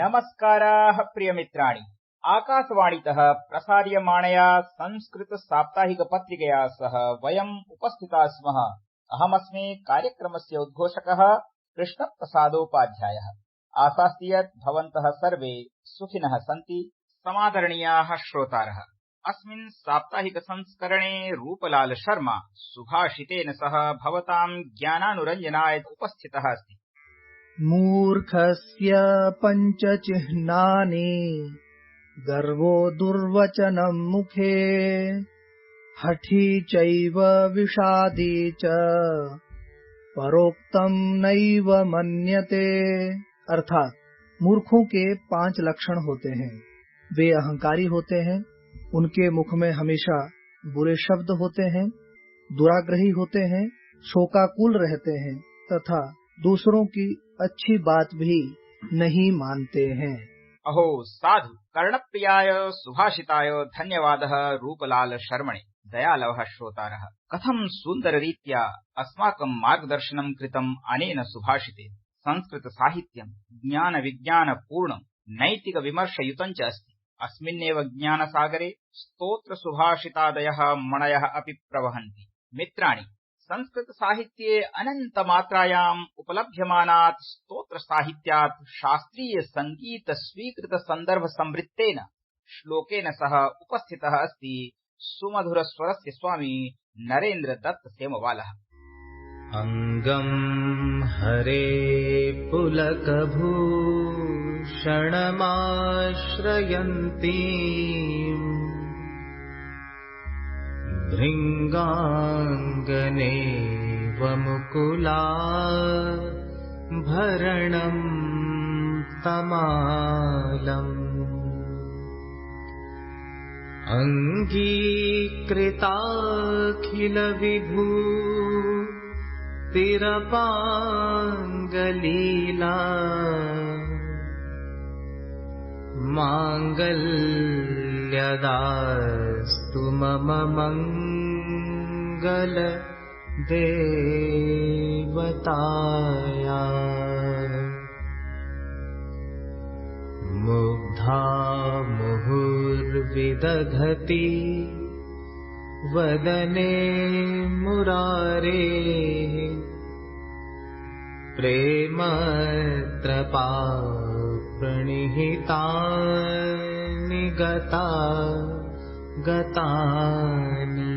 नमस्काराः प्रियमित्राणि, आकाशवाणीतः प्रसार्यमाणया संस्कृत साप्ताहिक पत्रिकया सह वयम् उपस्थिताः स्मः। अहमस्मि कार्यक्रमस्य उद्घोषकः कृष्णप्रसादोपाध्यायः। आशास्ति यत् भवन्तः सर्वे सुखिनः सन्ति। समादरणीयाः श्रोतारः, अस्मिन् साप्ताहिक संस्करणे रूपलाल शर्मा सुभाषितेन सह भवतां ज्ञानानुरञ्जनाय उपस्थितः अस्ति। मूर्खस्य पञ्चचिह्नानि गर्वो दुर्वचनं मुखे, हठी चैव विषादी च परोक्तम नैव मन्यते। अर्थात मूर्खों के 5 लक्षण होते हैं। वे अहंकारी होते हैं, उनके मुख में हमेशा बुरे शब्द होते हैं, दुराग्रही होते हैं, शोकाकुल रहते हैं तथा दूसरों की अच्छी बात भी नहीं मानते हैं। अहो साधु कर्णप्रियाय सुभाषिताय धन्यवादः रूपलाल शर्मणे। दयालवः श्रोतारः, कथं सुन्दररीत्या अस्माकं मार्गदर्शनं कृतम् अनेन सुभाषितेन। संस्कृत साहित्यं ज्ञान विज्ञान पूर्णं नैतिक विमर्शयुतं च अस्ति। अस्मिन्नेव ज्ञानसागरे स्तोत्र सुभाषितादयः मणयः अपि प्रवहन्ति। मित्राणि, संस्कृत साहित्ये अनन्तमात्रायाम् उपलभ्यमानात् स्तोत्र साहित्यात् शास्त्रीय संगीत स्वीकृत संदर्भ संवृत्तेन श्लोकेन सह उपस्थितः अस्ति सुमधुर स्वरस्य स्वामी नरेन्द्र दत्त सेमवालः। अंगं हरे पुलकभूषणमाश्रयन्ती भृङ्गाङ्गनेव मुकुला भरणं तमालम् अङ्गीकृताखिल विभूतिरपाङ्गलीला माङ्गल्यदास्तु मम मङ्गल देवताया। मुग्धा मुहुर्विदधति वदने मुरारे, प्रेमत्रपा प्रणिहितानि गतानि।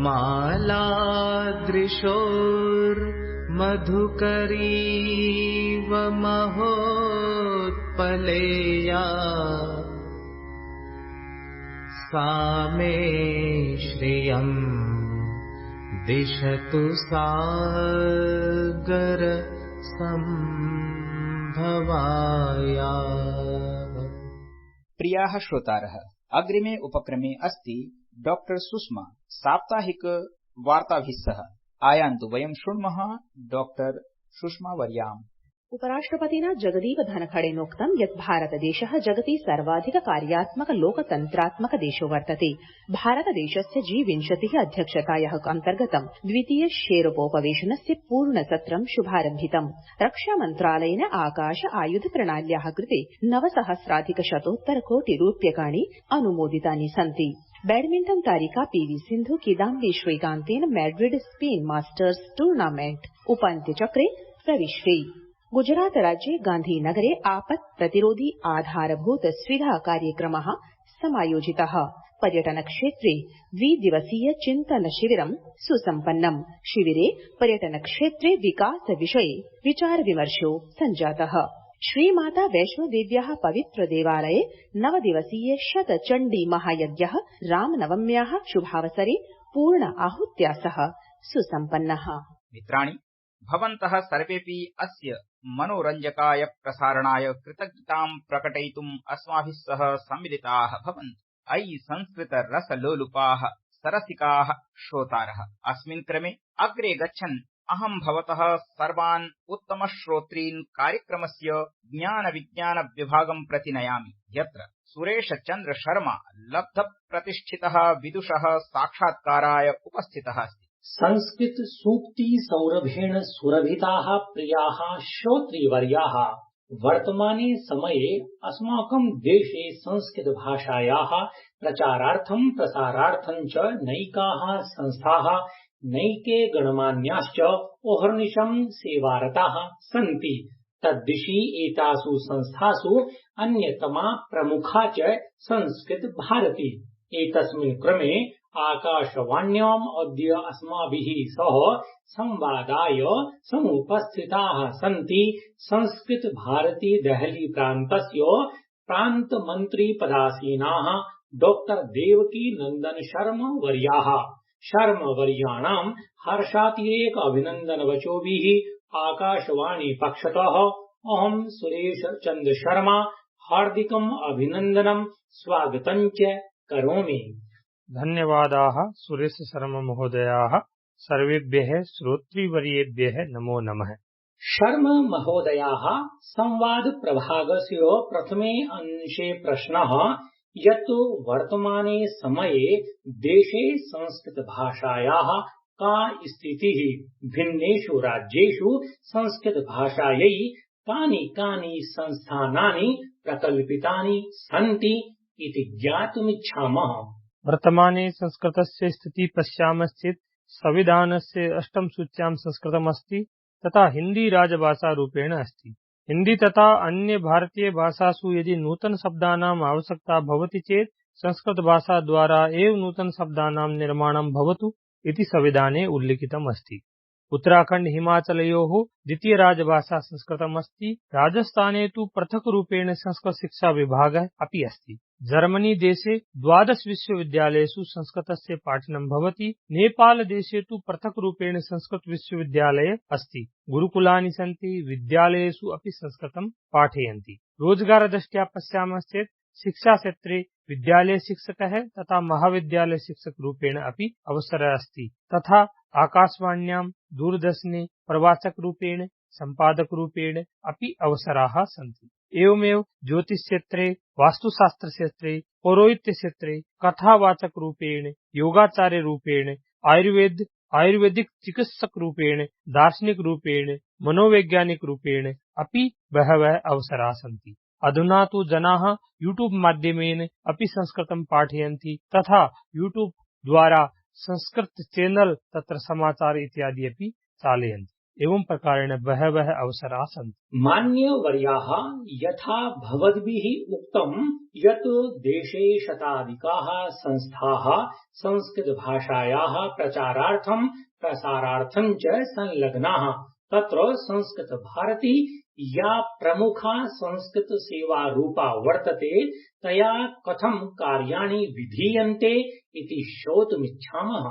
मालादृशोर्मधुकरीव महोत्पलेया, सा मे श्रियं दिशतु सागर संभवाया। प्रियाः श्रोतारः, अग्रिमे उपक्रमे अस्ति डॉक्टर सुषमा साप्ताहिक वार्ताभिः सह। आयान्तु वयं शृण्मः डॉक्टर सुषमा वर्याम्। उपराष्ट्रपतिना जगदीप धनखडेनोक्तं यत् भारतदेशः जगति सर्वाधिक कार्यात्मक लोकतन्त्रात्मक देशो वर्तते। भारतदेशस्य G20 अध्यक्षतायाः अन्तर्गतं द्वितीय शेर्पोपवेशनस्य पूर्णसत्रं शुभारम्भितम्। रक्षामन्त्रालयेन आकाश आयुध प्रणाल्याः कृते 9,000,000 कोटिरूप्यकाणि अनुमोदितानि सन्ति। बैडमिण्टन तारिका PV सिन्धु किदाम्बी श्रीकान्तेन मैड्रिड स्पेन मास्टर्स टूर्नामेंट उपान्त्यचक्रे प्रविष्टे। गुजरात राज्ये गान्धीनगरे आपत् प्रतिरोधी आधारभूत सुविधा कार्यक्रमः समायोजितः। पर्यटन क्षेत्रे 2 दिवसीय चिन्तन शिविरं सुसम्पन्नम्। शिविरे पर्यटन क्षेत्रे विकास विषये विचार विमर्शो सञ्जातः। श्रीमाता वैष्णोदेव्याः पवित्र देवालये 9 दिवसीय शतचण्डी महायज्ञः रामनवम्याः शुभावसरे पूर्ण आहुत्या सह सुसम्पन्नः। मित्राणि, भवन्तः सर्वेपि अस्य मनोरञ्जकाय प्रसारणाय कृतज्ञतां प्रकटयितुम् अस्माभिः सह सम्मिलिताः भवन्तु। अयि संस्कृत रसलोलुपाः सरसिकाः श्रोतारः, अस्मिन् क्रमे अग्रे गच्छन् अहं भवतः सर्वान् उत्तमश्रोत्रीन् कार्यक्रमस्य ज्ञान विज्ञान विभागं प्रति नयामि, यत्र सुरेश चन्द्र शर्मा लब्ध प्रतिष्ठितः विदुषः साक्षात्काराय उपस्थितः अस्ति। संस्कृत सूक्ति सौरभेण सुरभिताः प्रियाः श्रोतृवर्याः, वर्तमाने समये अस्माकं देशे संस्कृतभाषायाः प्रचारार्थं प्रसारार्थं च नैकाः संस्थाः नैके गणमान्याश्च अहर्निशं सेवारताः सन्ति। तद्दिशि एतासु संस्थासु अन्यतमा प्रमुखा च संस्कृत भारती। एतस्मिन् क्रमे आकाशवाण्याम् अद्य अस्माभिः सह संवादाय समुपस्थिताः सन्ति संस्कृत भारती देहली प्रान्तस्य प्रान्तमन्त्री पदासीनाः डॉक्टर देवकी नंदन शर्मा वर्याः। शर्मा वर्याणां हर्षातिरेक अभिनन्दनवचोभिः आकाशवाणी पक्षतः अहं सुरेश चन्द्र शर्मा हार्दिकम् अभिनन्दनं स्वागतं च करोमि। धन्यवादाः सुरेश शर्मा महोदयाः। सर्वेभ्यः श्रोतृवर्येभ्यः नमो नमः। शर्मा महोदयाः संवाद प्रभागस्य प्रथमे अंशे प्रश्नः यत् वर्तमाने समये देशे संस्कृत भाषायाः का स्थितिः, भिन्नेषु राज्येषु संस्कृत भाषायै कानि संस्थानानि प्रकल्पितानि सन्ति इति ज्ञातुमिच्छामः। वर्तमाने संस्कृतस्य स्थिति पश्यामश्चेत् संविधानस्य 8 सूच्यां संस्कृतमस्ति तथा हिंदी राजभाषा रूपेण अस्ति। हिंदी तथा अन्य भारतीय भाषासु यदि नूतन शब्दानाम् आवश्यकता भवति चेत् संस्कृत भाषा द्वारा एव नूतन शब्दानां निर्माणं भवतु इति संविधाने उल्लिखितम् अस्ति। उत्तराखण्ड हिमाचलयोः द्वितीय राजभाषा संस्कृतमस्ति। राजस्थाने तु पृथक् रूपेण संस्कृत शिक्षा विभागः अपि अस्ति। जर्मनी देशे 12 विश्वविद्यालयेषु संस्कृतस्य पाठनं भवति। नेपाल देशे तु पृथक् रूपेण संस्कृत विश्वविद्यालयः अस्ति। गुरुकुलानि सन्ति, विद्यालयेषु अपि संस्कृतं पाठयन्ति। रोजगारदृष्ट्या पश्यामश्चेत् शिक्षा क्षेत्रे विद्यालय शिक्षकः तथा महाविद्यालय शिक्षक रूपेण अपि अवसरः अस्ति। तथा आकाशवाण्यां दूरदर्शने प्रवाचक रूपेण संपादक रूपेण अपि अवसराः सन्ति। एवमेव ज्योतिष क्षेत्रे, वास्तुशास्त्र क्षेत्रे, पौरोहित्य क्षेत्रे कथावाचक रूपेण, योगाचार्य रूपेण, आयुर्वेदिक चिकित्सक रूपेण, दार्शनिक रूपेण, मनोवैज्ञानिक रूपेण अपि बहवः अवसराः सन्ति। अधुना तु जनाः यूट्यूब माध्यमेन अपि संस्कृतं पाठयन्ति तथा यूट्यूब द्वारा संस्कृत चैनल तत्र समाचार इत्यादि अपि चालयन्ति। एवं प्रकारेण बहवः अवसराः सन्ति। मान्यवर्याः, यथा भवद्भिः उक्तं यत् देशे शताधिकाः संस्थाः संस्कृतभाषायाः प्रचारार्थं प्रसारार्थं च संलग्नाः, तत्र संस्कृत भारती या प्रमुखा संस्कृत सेवा रूपा वर्तते तया कथं कार्याणि विधीयन्ते इति श्रोतुमिच्छामः।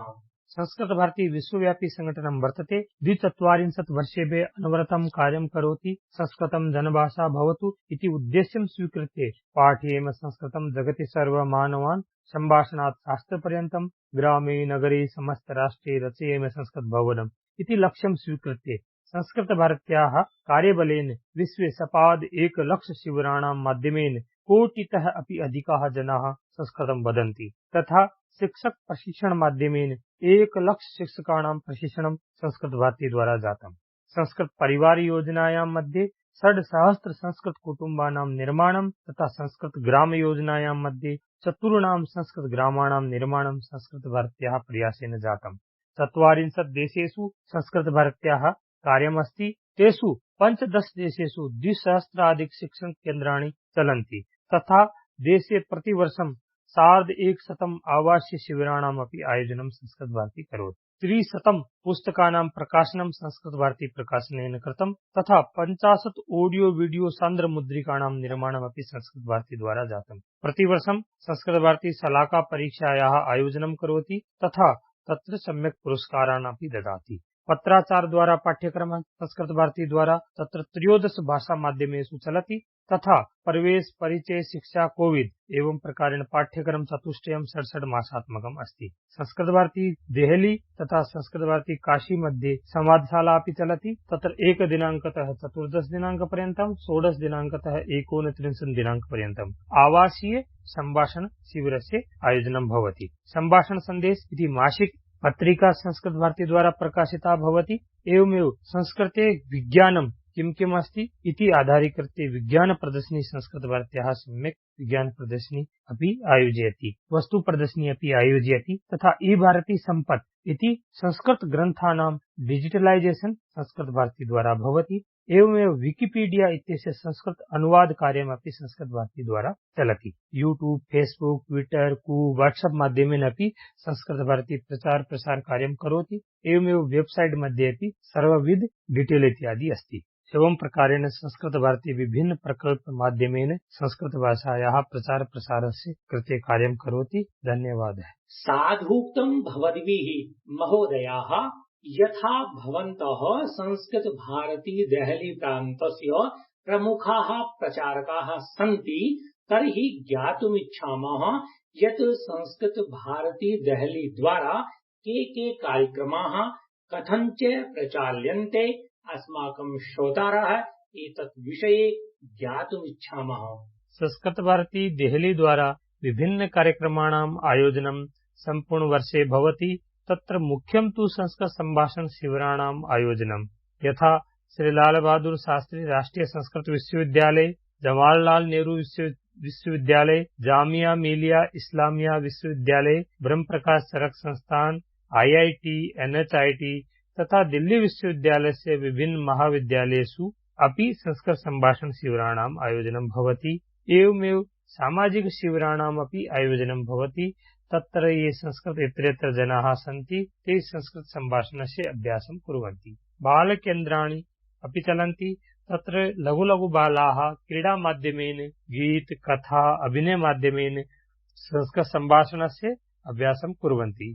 संस्कृत भारती विश्वव्यापी संगठनं वर्तते। 42 वर्षेभ्यः अनवरतं कार्यं करोति। संस्कृतं जनभाषा भवतु इति उद्देश्यं स्वीकृत्य पाठयेम संस्कृतं जगति सर्वमानवान् सम्भाषणात् शास्त्रपर्यन्तं ग्रामे नगरे समस्त राष्ट्रे रचयेम संस्कृत भवनम् इति लक्ष्यं स्वीकृत्य संस्कृत भारत्याः कार्यबलेन विश्वे सपाद 1 लक्ष शिबिराणां माध्यमेन कोटितः अपि अधिकाः जनाः संस्कृतं वदन्ति। तथा शिक्षक प्रशिक्षण माध्यमेन 1 लक्ष शिक्षकाणां प्रशिक्षणं संस्कृत भारती द्वारा जातम्। संस्कृत परिवार योजनायां मध्ये 6,000 संस्कृत कुटुम्बानां निर्माणं तथा संस्कृत ग्राम योजनायां मध्ये 4 संस्कृत ग्रामाणां निर्माणं संस्कृत भारत्याः प्रयासेन जातम्। 40 देशेषु संस्कृत भारत्याः कार्यमस्ति। तेषु 15 देशेषु 2,000 शिक्षण केन्द्राणि चलन्ति। तथा देशे प्रतिवर्षं 1,100 आवासीय शिबिराणाम् अपि आयोजनं संस्कृत भारती करोति। 300 पुस्तकानां प्रकाशनं संस्कृत भारती प्रकाशनेन कृतं तथा 50 ऑडियो वीडियो सान्द्र मुद्रिकाणां निर्माणमपि संस्कृत भारती द्वारा जातम्। प्रतिवर्षं संस्कृत भारती शलाका परीक्षायाः आयोजनं करोति तथा तत्र सम्यक् पुरस्कारान् अपि ददाति। पत्राचार द्वारा पाठ्यक्रमः संस्कृत भारती द्वारा तत्र 13 भाषा माध्यमेषु चलति। तथा प्रवेश परिचय शिक्षा कोविद एवं प्रकारेण पाठ्यक्रम चतुष्टयं 67 मासात्मकम् अस्ति। संस्कृत भारती देहली तथा संस्कृत भारती काशी मध्ये संवादशाला अपि चलति। तत्र 1 दिनाङ्कतः 14 दिनाङ्कपर्यन्तं, 16 दिनाङ्कतः 29 दिनाङ्कपर्यन्तम् आवासीय सम्भाषण शिबिरस्य आयोजनं भवति। सम्भाषण सन्देश इति मासिक पत्रिका संस्कृत भारती द्वारा प्रकाशिता भवति। एवमेव संस्कृते विज्ञानं किं किम् अस्ति इति आधारीकृत्य विज्ञानप्रदर्शिनी संस्कृतभारत्याः सम्यक् विज्ञानप्रदर्शिनी अपि आयोजयति, वस्तुप्रदर्शिनी अपि आयोजयति तथा ई-भारती सम्पत् इति संस्कृतग्रन्थानां डिजिटलाइजेशन संस्कृतभारती द्वारा भवति। एवमेव विकिपीडिया इत्यस्य संस्कृत अनुवाद कार्यमपि संस्कृतभारती द्वारा चलति। यूट्यूब, फेसबुक, ट्विटर, व्हाट्सएप माध्यमेन अपि संस्कृतभारती प्रचार प्रसार कार्यं करोति। एवमेव वेबसाइट मध्ये अपि सर्वविध डिटेल इत्यादि अस्ति। एवं प्रकारेण संस्कृतभारती विभिन्न प्रकल्प माध्यमेन संस्कृतभाषायाः प्रचार प्रसारस्य कृते कार्यं करोति। धन्यवादः। साधूक्तं भवद्भिः महोदयाः यथा भवन्तः संस्कृत भारती देहली प्रान्तस्य प्रमुखाः प्रचारकाः सन्ति तर्हि ज्ञातुमिच्छामः यत् संस्कृत भारती देहली द्वारा के कार्यक्रमाः कथं च प्रचाल्यन्ते अस्माकं श्रोतारः एतत् विषये ज्ञातुमिच्छामः। संस्कृत भारती देहली द्वारा विभिन्न कार्यक्रमाणाम् आयोजनं सम्पूर्ण वर्षे भवति। तत्र मुख्यं तु संस्कृत सम्भाषण शिबिराणाम् आयोजनम्, यथा श्री लाल बहादुर शास्त्री राष्ट्रीय संस्कृत विश्वविद्यालय, जवाहरलाल नेहरू विश्वविद्यालय, जामिया मिलिया इस्लामिया विश्वविद्यालय, ब्रह्म प्रकाश चरक संस्थान, IIT, NHIT तथा दिल्ली विश्वविद्यालयस्य विभिन्न महाविद्यालयेषु अपि संस्कृत सम्भाषण शिबिराणाम् आयोजनं भवति। एवमेव सामाजिक शिबिराणाम् अपि आयोजनं भवति। तत्र ये संस्कृतेतरेतर जनाः सन्ति ते संस्कृत सम्भाषणस्य अभ्यासं कुर्वन्ति। बालकेन्द्राणि अपि चलन्ति। तत्र लघु लघु बालाः क्रीडा माध्यमेन, गीत, कथा, अभिनय माध्यमेन संस्कृत सम्भाषणस्य अभ्यासं कुर्वन्ति।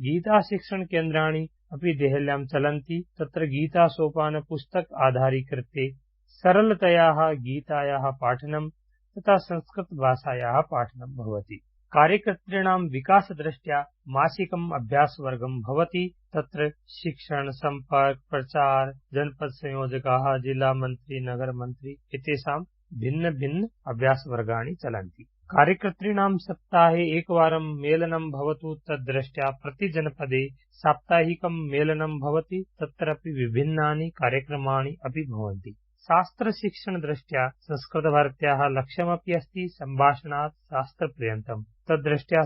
गीता शिक्षण केन्द्राणि अपि देहल्यां चलन्ति। तत्र गीता सोपान पुस्तक आधारीकृत्य सरलतया गीतायाः पाठनं तथा संस्कृत भाषायाः पाठनं भवति। कार्यकर्तॄणां विकासदृष्ट्या मासिकम् अभ्यासवर्गं भवति। तत्र शिक्षण, सम्पर्क, प्रचार, जनपद संयोजकाः, जिला मंत्री, नगर मंत्री एतेषां भिन्न भिन्न अभ्यासवर्गाणि चलन्ति। कार्यकर्तॄणां सप्ताहे एकवारं मेलनं भवतु। तद्दृष्ट्या प्रतिजनपदे साप्ताहिकं मेलनं भवति। तत्रापि विभिन्नानि कार्यक्रमाणि अपि भवन्ति। शास्त्र शिक्षण दृष्ट्या संस्कृतभारत्याः लक्ष्यमपि अस्ति सम्भाषणात् शास्त्रपर्यन्तम्। तद्दृष्ट्या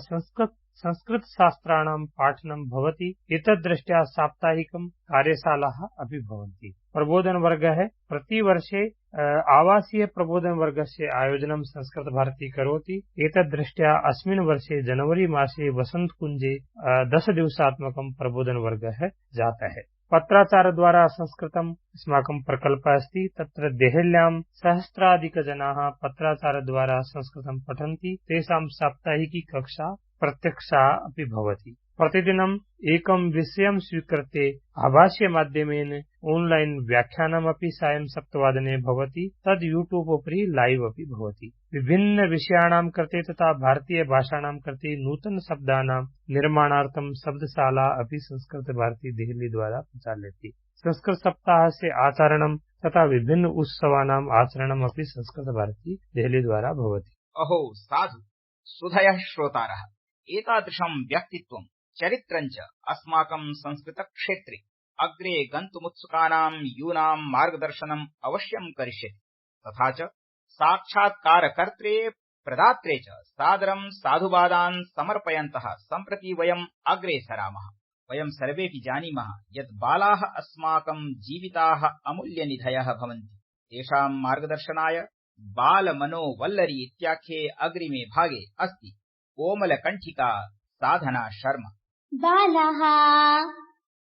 संस्कृत शास्त्राणां पाठनं भवति। एतद्दृष्ट्या साप्ताहिकं कार्यशालाः अपि भवन्ति। प्रबोधनवर्गः प्रतिवर्षे आवासीय प्रबोधनवर्गस्य आयोजनं संस्कृतभारती करोति। एतद्दृष्ट्या अस्मिन् वर्षे जनवरी मासे वसन्तकुञ्जे 10 दिवसात्मकं प्रबोधनवर्गः जातः। पत्राचार द्वारा संस्कृतम् अस्माकं प्रकल्पः अस्ति। तत्र देहल्यां सहस्राधिकजनाः पत्राचार द्वारा संस्कृतं पठन्ति। तेषां साप्ताहिकी कक्षा प्रत्यक्षा अपि भवति। प्रतिदिनम् एकं विषयं स्वीकृत्य आभाष्य माध्यमेन ऑनलाइन व्याख्यानमपि सायं 7 भवति। तद् यूट्यूब उपरि लाइव अपि भवति। विभिन्न विषयाणां कृते तथा भारतीय भाषाणां कृते नूतन शब्दानां निर्माणार्थं शब्दशाला अपि संस्कृत भारती देहली द्वारा प्रचाल्यते। संस्कृत सप्ताहस्य आचरणं तथा विभिन्न उत्सवानाम् आचरणम् अपि संस्कृत भारती देहली द्वारा भवति। अहो साधु सुधयः श्रोतारः, एतादृशं व्यक्तित्वं चरित्रं च अस्माकं संस्कृतक्षेत्रे अग्रे गन्तुमुत्सुकानां यूनां मार्गदर्शनम् अवश्यं करिष्यति। तथा च साक्षात्कारकर्त्रे प्रदात्रे च सादरं साधुवादान् समर्पयन्तः सम्प्रति वयम् अग्रे सरामः। वयं सर्वेपि जानीमः यत् बालाः अस्माकं जीविताः अमूल्यनिधयः भवन्ति। तेषां मार्गदर्शनाय बालमनोवल्लरी इत्याख्ये अग्रिमे भागे अस्ति कोमलकण्ठिका साधना शर्मा। बालाः,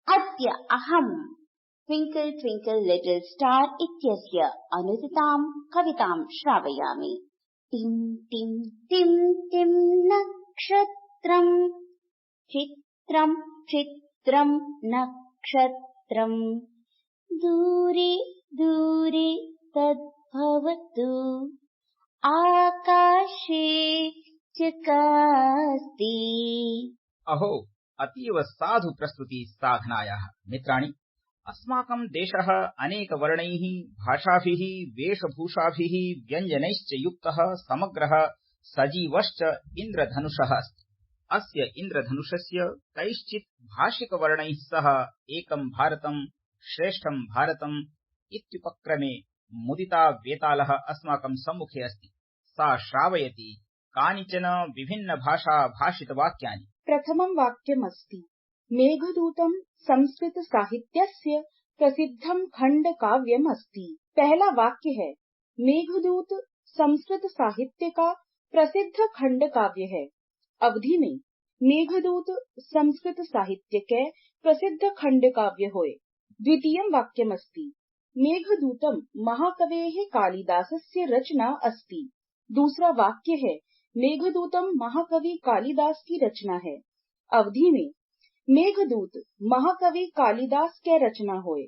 अद्य अहम् ट्विंकल ट्विंकल लिटिल स्टार इत्यस्य अनुदितां कवितां श्रावयामि। टिं टिं टिं टिं नक्षत्रम्, चित्रं चित्रं नक्षत्रम्, दूरे दूरे तद्भवतु, आकाशे च कास्ति। अहो अतीव साधु प्रस्तुति साधनायाः। मित्राणि, अस्माकं देशः अनेक वर्णैः, भाषाभिः, वेशभूषाभिः, व्यञ्जनैश्च युक्तः समग्रः सजीवश्च इन्द्रधनुषः अस्ति। अस्य इन्द्रधनुषस्य कैश्चित् भाषिकवर्णैः सह एकं भारतं, श्रेष्ठं भारतं, इत्युपक्रमे मुदिता वेतालः अस्माकं सम्मुखे अस्ति। सा श्रावयति कानिचन विभिन्न भाषा भाषित वाक्यानि। प्रथमं वाक्यमस्ति मेघदूतं संस्कृत साहित्यस्य प्रसिद्धं खंड काव्यम अस्ति। पहला वाक्य है मेघदूत संस्कृत साहित्य का प्रसिद्ध खंड काव्य है। अवधि में मेघदूत संस्कृत साहित्य के प्रसिद्ध खंड काव्य होय। द्वितीयं वाक्यमस्ति मेघदूतं महाकवेः कालिदासस्य रचना अस्ति। दूसरा वाक्य है मेघदूतम महाकवि कालिदास की रचना है। अवधि में मेघदूत महाकवि कालिदास के रचना होय।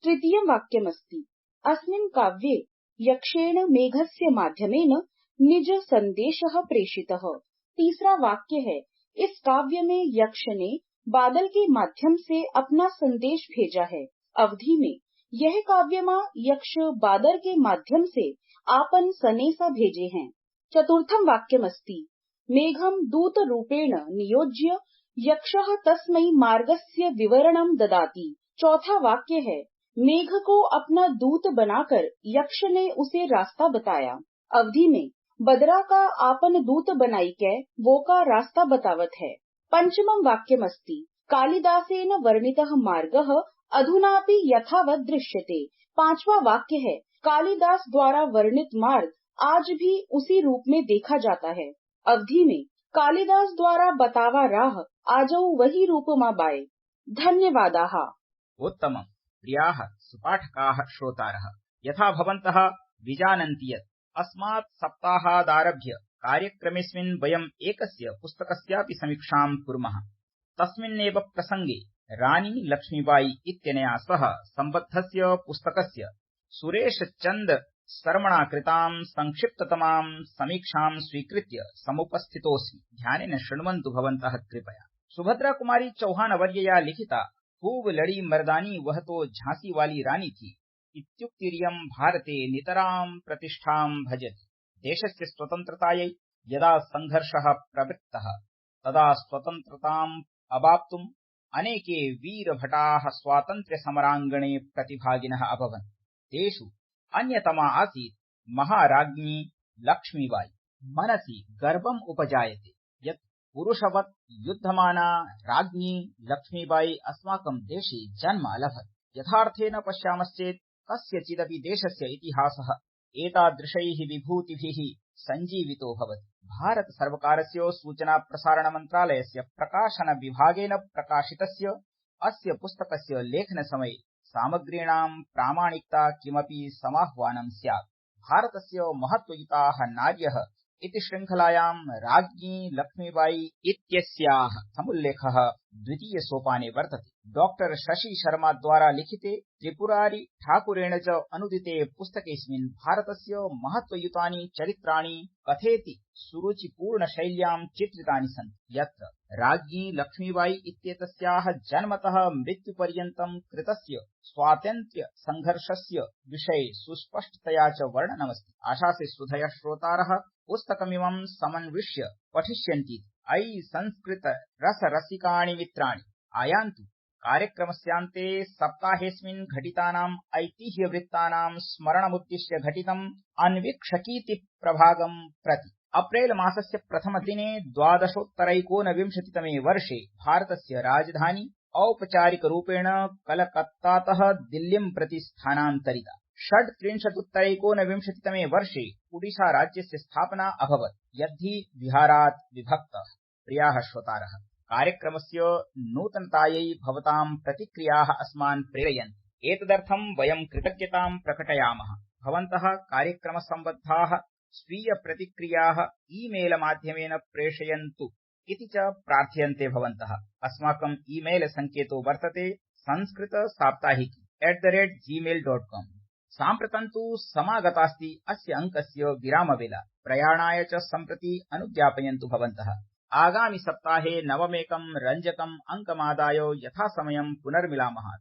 तृतीयं वाक्यमस्ति अस्मिन् काव्ये यक्षेण मेघस्य माध्यमेन निज संदेशः प्रेषितः। तीसरा वाक्य है इस काव्य में यक्ष ने बादल के माध्यम से अपना संदेश भेजा है। अवधि में यह काव्य में यक्ष बादल के माध्यम से आपन सनेसा भेजे हैं। चतुर्थं वाक्यमस्ति मेघं दूत रूपेण नियोज्य यक्षः तस्मै मार्गस्य विवरणं ददाति। चौथा वाक्य है मेघ को अपना दूत बनाकर यक्ष ने उसे रास्ता बताया। अवधि में बदरा का आपन दूत बनाई के वो का रास्ता बतावत है। पंचमं वाक्यमस्ति कालिदासेन वर्णितः मार्गः अधुनापि यथावत् दृश्यते। पांचवा वाक्य है कालिदास द्वारा वर्णित मार्ग आज भी उसी रूप में देखा जाता है। अवधि में कालिदास द्वारा बतावा राह आजौ वही रूप मा बाय। धन्यवादाः। उत्तमम्। प्रियाः सुपाठकाः श्रोतारः, यथा भवन्तः विजानन्ति यत् अस्मात् सप्ताहादारभ्य कार्यक्रमेऽस्मिन् वयम् एकस्य पुस्तकस्यापि समीक्षां कुर्मः। तस्मिन्नेव प्रसङ्गे रानी लक्ष्मीबाई इत्यनया सह सम्बद्धस्य पुस्तकस्य सुरेशचन्द शर्मणा कृतां संक्षिप्ततमां समीक्षां स्वीकृत्य समुपस्थितोऽस्मि। ध्यानेन शृण्वन्तु भवन्तः कृपया। सुभद्रा कुमारी चौहान वर्यया लिखिता खूब लड़ी मर्दानी वह तो झांसी वाली रानी थी इत्युक्तिरियं भारते नितरां प्रतिष्ठां भजति। देशस्य स्वतन्त्रतायै यदा संघर्षः प्रवृत्तः तदा स्वतन्त्रताम् अवाप्तुम् अनेके वीरभटाः स्वातन्त्र्य समराङ्गणे प्रतिभागिनः अभवन्। तेषु अन्यतमा आसीत् महाराज्ञी लक्ष्मीबाई। मनसि गर्वम् उपजायते यत् पुरुषवत् युद्धमाना राज्ञी लक्ष्मीबाई अस्माकं देशे जन्म अलभत्। यथार्थेन पश्यामश्चेत् कस्यचिदपि देशस्य इतिहासः एतादृशैः विभूतिभिः सञ्जीवितो भवति। भारत सर्वकारस्य सूचना प्रसारण मन्त्रालयस्य प्रकाशन विभागेन प्रकाशितस्य अस्य पुस्तकस्य लेखन समये सामग्रीणां प्रामाणिकता किमपि समाह्वानं स्यात्। भारतस्य महत्वयुताः नार्यः इति श्रृंखलायां राज्ञी लक्ष्मीबाई इत्यस्याः समुल्लेखः द्वितीय सोपाने वर्तते। डॉक्टर शशि शर्मा द्वारा लिखिते त्रिपुरारी ठाकुरेण च अनुदिते पुस्तकेऽस्मिन् भारतस्य महत्वयुतानि चरित्राणि कथेति सुरुचिपूर्ण शैल्यां चित्रितानि सन्ति, यत्र राज्ञी लक्ष्मीबाई इत्येतस्याः जन्मतः मृत्युपर्यन्तं कृतस्य स्वातन्त्र्य संघर्षस्य विषये सुस्पष्टतया च वर्णनमस्ति। आशासे सुधय श्रोतारः पुस्तकमिमं समन्विष्य पठिष्यन्ति। अयि संस्कृत रस रसिकाणि मित्राणि, आयान्तु कार्यक्रमस्यान्ते सप्ताहेऽस्मिन् घटितानाम् ऐतिह्यवृत्तानां स्मरणमुद्दिश्य घटितम् अन्वीक्षकीति प्रभागं प्रति। अप्रैल मासस्य प्रथमदिने 1250तमे वर्षे भारतस्य राजधानी औपचारिकरूपेण कलकत्तातः दिल्लीं प्रति स्थानान्तरिता। 37उत्तरैकोनविंशतितमे वर्षे ओडिशा राज्यस्य स्थापना अभवत्, यद्धि बिहारात् विभक्तः। प्रियाः श्रोतारः, कार्यक्रमस्य नूतनतायै भवतां प्रतिक्रियाः अस्मान् प्रेरयन्ति। एतदर्थं वयं कृतज्ञतां प्रकटयामः। भवन्तः कार्यक्रमसम्बद्धाः स्वीय प्रतिक्रियाः ईमेल माध्यमेन प्रेषयन्तु इति च प्रार्थयन्ते भवन्तः। अस्माकं ईमेल सङ्केतो वर्तते sanskritasaptahiki@gmail.com। साम्प्रतं तु समागतास्ति अस्य अङ्कस्य विरामवेला। प्रयाणाय च सम्प्रति अनुज्ञापयन्तु भवन्तः। आगामि सप्ताहे नवमेकं रञ्जकम् अङ्कमादाय यथासमयं पुनर्मिलामः।